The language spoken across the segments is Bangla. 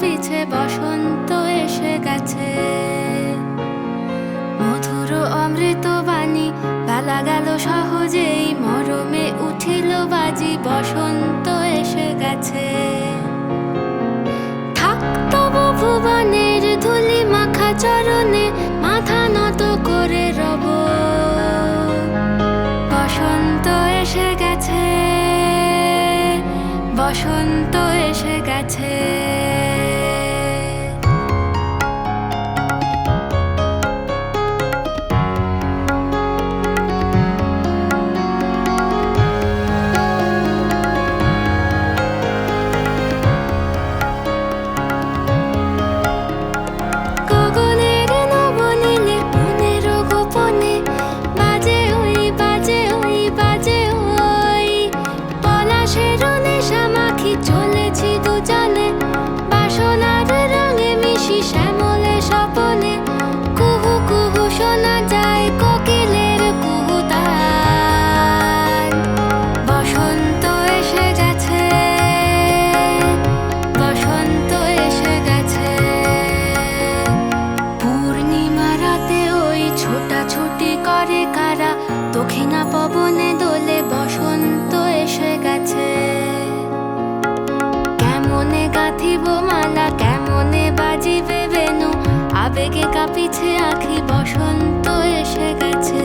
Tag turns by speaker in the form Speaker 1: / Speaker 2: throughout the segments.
Speaker 1: পিছে বসন্ত এসে গেছে। মধুর অমৃত বাণী বেলা গেল সহজেই, মরমে উঠিল বাজি, বসন্ত এসে গেছে। থাক তব ভুবনের ধুলি মাখা চরণে, মাথা নত করে রব। বসন্ত এসে গেছে, বসন্ত এসে গেছে। গগনের নবনীলে মনের গোপনে বাজে ওই, বাজে ওই, বাজে ওই। পলাশের নেশা মাখি চলেছি দুজনে, বাসনার রঙে মিশি শ্যামলে স্বপনে। কুহু কুহু শোনা যায় কোকিলের কুহুতান। বসন্ত এসে গেছে, বসন্ত এসে গেছে। পূর্ণিমা রাতে ওই ছোটাছুটি করে কারা, দক্ষিণা পবনে দোলে, বসন্ত এসে গেছে। কেমনে গাঁথিব মালা, কেমনে বাজিবে বেনু, আবেগে কাঁপিছে আখি, বসন্ত এসে গেছে।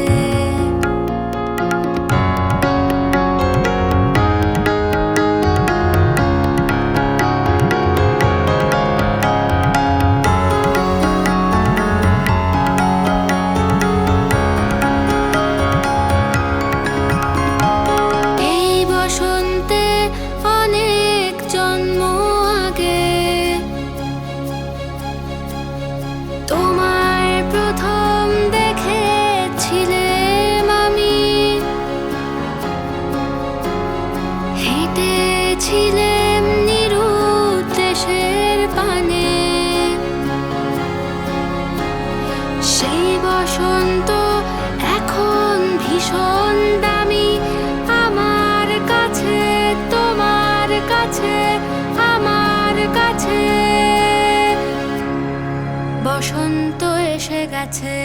Speaker 1: এই বসন্তে অনেক জন্ম আগে তোমায় প্রথম দেখেছিলাম আমি। হেঁটেছিলাম নিরুদ্দেশের পানে। সেই বসন্ত এখন ভীষণ দামি আমার কাছে, তোমার কাছে, আমার কাছে। বসন্ত এসে গেছে।